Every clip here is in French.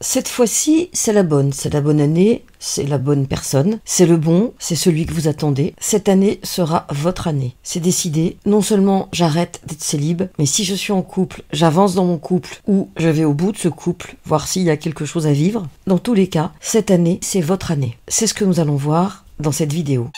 Cette fois-ci, c'est la bonne année, c'est la bonne personne, c'est le bon, c'est celui que vous attendez. Cette année sera votre année. C'est décidé, non seulement j'arrête d'être célib, mais si je suis en couple, j'avance dans mon couple ou je vais au bout de ce couple, voir s'il y a quelque chose à vivre. Dans tous les cas, cette année, c'est votre année. C'est ce que nous allons voir dans cette vidéo.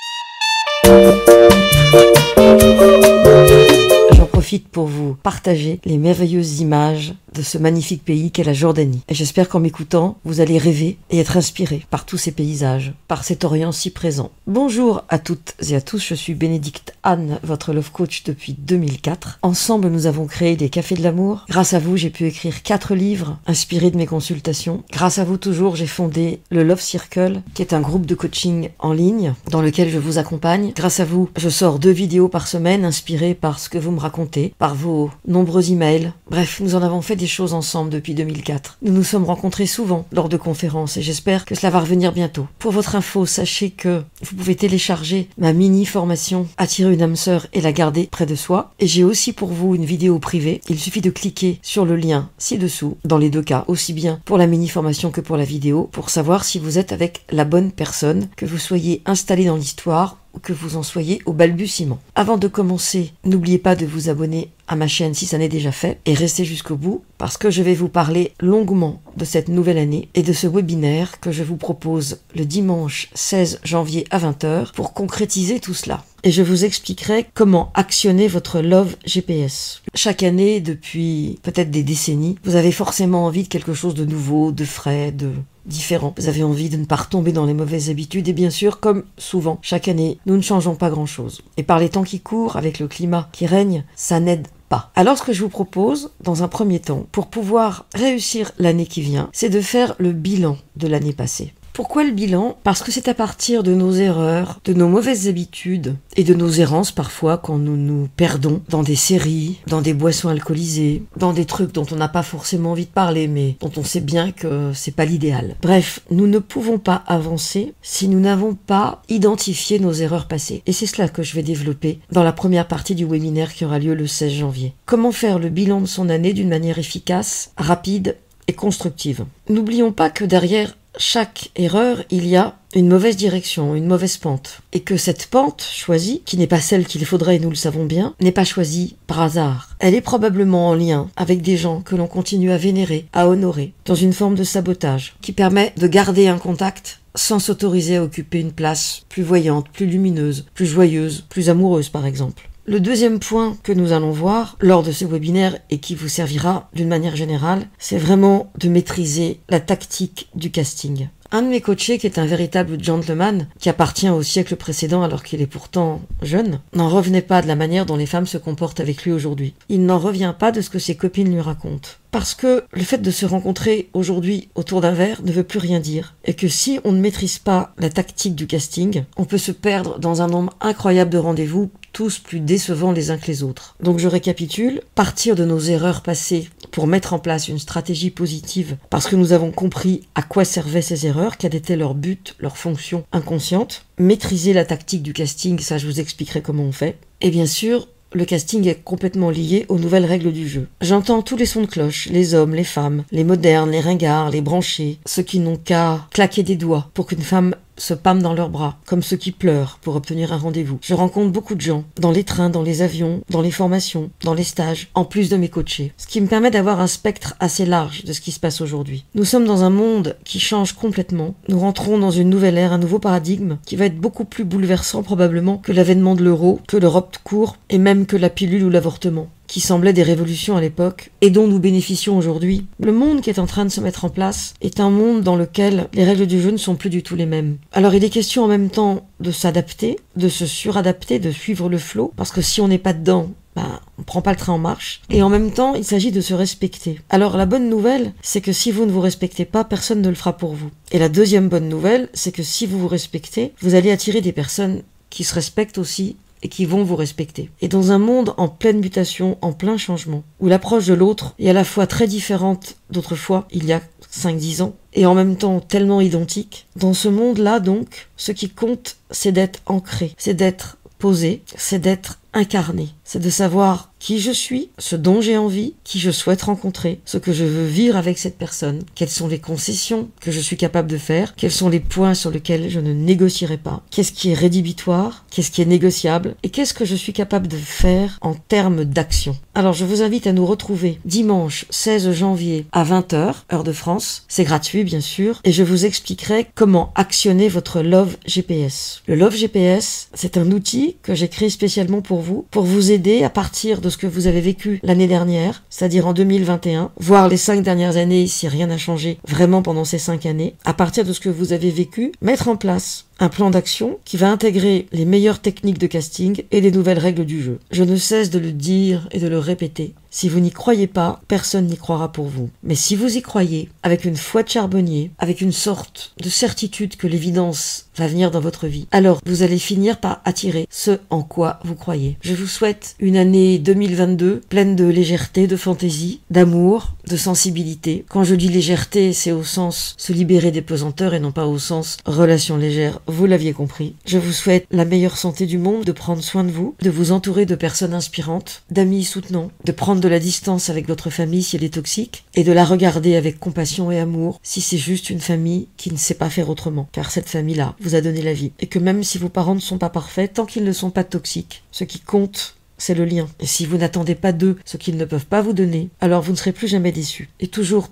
J'en profite pour vous partager les merveilleuses images de ce magnifique pays qu'est la Jordanie. Et j'espère qu'en m'écoutant, vous allez rêver et être inspiré par tous ces paysages, par cet Orient si présent. Bonjour à toutes et à tous, je suis Bénédicte Anne, votre love coach depuis 2004. Ensemble, nous avons créé des Cafés de l'amour. Grâce à vous, j'ai pu écrire 4 livres inspirés de mes consultations. Grâce à vous toujours, j'ai fondé le Love Circle, qui est un groupe de coaching en ligne dans lequel je vous accompagne. Grâce à vous, je sors 2 vidéos par semaine inspirées par ce que vous me racontez, par vos nombreux emails. Bref, nous en avons fait des choses ensemble depuis 2004. Nous nous sommes rencontrés souvent lors de conférences et j'espère que cela va revenir bientôt. Pour votre info, sachez que vous pouvez télécharger ma mini-formation Attirer une âme sœur et la garder près de soi. Et j'ai aussi pour vous une vidéo privée. Il suffit de cliquer sur le lien ci-dessous, dans les 2 cas, aussi bien pour la mini-formation que pour la vidéo, pour savoir si vous êtes avec la bonne personne, que vous soyez installé dans l'histoire ou que vous en soyez au balbutiement. Avant de commencer, n'oubliez pas de vous abonner à ma chaîne si ça n'est déjà fait et restez jusqu'au bout parce que je vais vous parler longuement de cette nouvelle année et de ce webinaire que je vous propose le dimanche 16 janvier à 20 h pour concrétiser tout cela. Et je vous expliquerai comment actionner votre Love GPS. Chaque année, depuis peut-être des décennies, vous avez forcément envie de quelque chose de nouveau, de frais, de différent. Vous avez envie de ne pas retomber dans les mauvaises habitudes et bien sûr, comme souvent, chaque année, nous ne changeons pas grand-chose. Et par les temps qui courent, avec le climat qui règne, ça n'aide pas. Alors ce que je vous propose, dans un premier temps, pour pouvoir réussir l'année qui vient, c'est de faire le bilan de l'année passée. Pourquoi le bilan? Parce que c'est à partir de nos erreurs, de nos mauvaises habitudes et de nos errances parfois quand nous nous perdons dans des séries, dans des boissons alcoolisées, dans des trucs dont on n'a pas forcément envie de parler mais dont on sait bien que c'est pas l'idéal. Bref, nous ne pouvons pas avancer si nous n'avons pas identifié nos erreurs passées. Et c'est cela que je vais développer dans la première partie du webinaire qui aura lieu le 16 janvier. Comment faire le bilan de son année d'une manière efficace, rapide et constructive. N'oublions pas que derrière chaque erreur, il y a une mauvaise direction, une mauvaise pente. Et que cette pente choisie, qui n'est pas celle qu'il faudrait et nous le savons bien, n'est pas choisie par hasard. Elle est probablement en lien avec des gens que l'on continue à vénérer, à honorer, dans une forme de sabotage, qui permet de garder un contact sans s'autoriser à occuper une place plus voyante, plus lumineuse, plus joyeuse, plus amoureuse par exemple. Le deuxième point que nous allons voir lors de ce webinaire et qui vous servira d'une manière générale, c'est vraiment de maîtriser la tactique du casting. Un de mes coachés, qui est un véritable gentleman, qui appartient au siècle précédent alors qu'il est pourtant jeune, n'en revenait pas de la manière dont les femmes se comportent avec lui aujourd'hui. Il n'en revient pas de ce que ses copines lui racontent. Parce que le fait de se rencontrer aujourd'hui autour d'un verre ne veut plus rien dire. Et que si on ne maîtrise pas la tactique du casting, on peut se perdre dans un nombre incroyable de rendez-vous, tous plus décevants les uns que les autres. Donc je récapitule, partir de nos erreurs passées pour mettre en place une stratégie positive parce que nous avons compris à quoi servaient ces erreurs, quel était leur but, leur fonction inconsciente, maîtriser la tactique du casting, ça je vous expliquerai comment on fait, et bien sûr, le casting est complètement lié aux nouvelles règles du jeu. J'entends tous les sons de cloche, les hommes, les femmes, les modernes, les ringards, les branchés, ceux qui n'ont qu'à claquer des doigts pour qu'une femme se pâme dans leurs bras, comme ceux qui pleurent pour obtenir un rendez-vous. Je rencontre beaucoup de gens, dans les trains, dans les avions, dans les formations, dans les stages, en plus de mes coachés. Ce qui me permet d'avoir un spectre assez large de ce qui se passe aujourd'hui. Nous sommes dans un monde qui change complètement. Nous rentrons dans une nouvelle ère, un nouveau paradigme, qui va être beaucoup plus bouleversant probablement que l'avènement de l'euro, que l'Europe de court, et même que la pilule ou l'avortement, qui semblaient des révolutions à l'époque et dont nous bénéficions aujourd'hui. Le monde qui est en train de se mettre en place est un monde dans lequel les règles du jeu ne sont plus du tout les mêmes. Alors il est question en même temps de s'adapter, de se suradapter, de suivre le flot, parce que si on n'est pas dedans, on prend pas le train en marche. Et en même temps, il s'agit de se respecter. Alors la bonne nouvelle, c'est que si vous ne vous respectez pas, personne ne le fera pour vous. Et la deuxième bonne nouvelle, c'est que si vous vous respectez, vous allez attirer des personnes qui se respectent aussi et qui vont vous respecter. Et dans un monde en pleine mutation, en plein changement, où l'approche de l'autre est à la fois très différente d'autrefois, il y a 5-10 ans, et en même temps tellement identique, dans ce monde-là donc, ce qui compte, c'est d'être ancré, c'est d'être posé, c'est d'être incarné, c'est de savoir qui je suis, ce dont j'ai envie, qui je souhaite rencontrer, ce que je veux vivre avec cette personne, quelles sont les concessions que je suis capable de faire, quels sont les points sur lesquels je ne négocierai pas, qu'est-ce qui est rédhibitoire, qu'est-ce qui est négociable, et qu'est-ce que je suis capable de faire en termes d'action. Alors je vous invite à nous retrouver dimanche 16 janvier à 20h, heure de France. C'est gratuit bien sûr, et je vous expliquerai comment actionner votre Love GPS. Le Love GPS, c'est un outil que j'ai créé spécialement pour vous aider à partir de ce que vous avez vécu l'année dernière, c'est-à-dire en 2021, voire les 5 dernières années si rien n'a changé vraiment pendant ces 5 années, à partir de ce que vous avez vécu, mettre en place un plan d'action qui va intégrer les meilleures techniques de casting et les nouvelles règles du jeu. Je ne cesse de le dire et de le répéter. Si vous n'y croyez pas, personne n'y croira pour vous. Mais si vous y croyez, avec une foi de charbonnier, avec une sorte de certitude que l'évidence va venir dans votre vie, alors vous allez finir par attirer ce en quoi vous croyez. Je vous souhaite une année 2022 pleine de légèreté, de fantaisie, d'amour, de sensibilité. Quand je dis légèreté, c'est au sens se libérer des pesanteurs et non pas au sens relation légère. Vous l'aviez compris. Je vous souhaite la meilleure santé du monde, de prendre soin de vous, de vous entourer de personnes inspirantes, d'amis soutenants, de prendre de la distance avec votre famille si elle est toxique, et de la regarder avec compassion et amour si c'est juste une famille qui ne sait pas faire autrement. Car cette famille-là vous a donné la vie. Et que même si vos parents ne sont pas parfaits, tant qu'ils ne sont pas toxiques, ce qui compte, c'est le lien. Et si vous n'attendez pas d'eux ce qu'ils ne peuvent pas vous donner, alors vous ne serez plus jamais déçus. Et toujours,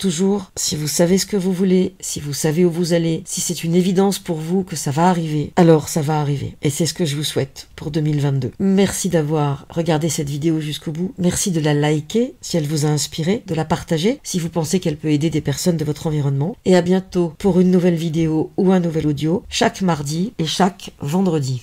si vous savez ce que vous voulez, si vous savez où vous allez, si c'est une évidence pour vous que ça va arriver, alors ça va arriver. Et c'est ce que je vous souhaite pour 2022. Merci d'avoir regardé cette vidéo jusqu'au bout. Merci de la liker si elle vous a inspiré, de la partager si vous pensez qu'elle peut aider des personnes de votre environnement. Et à bientôt pour une nouvelle vidéo ou un nouvel audio, chaque mardi et chaque vendredi.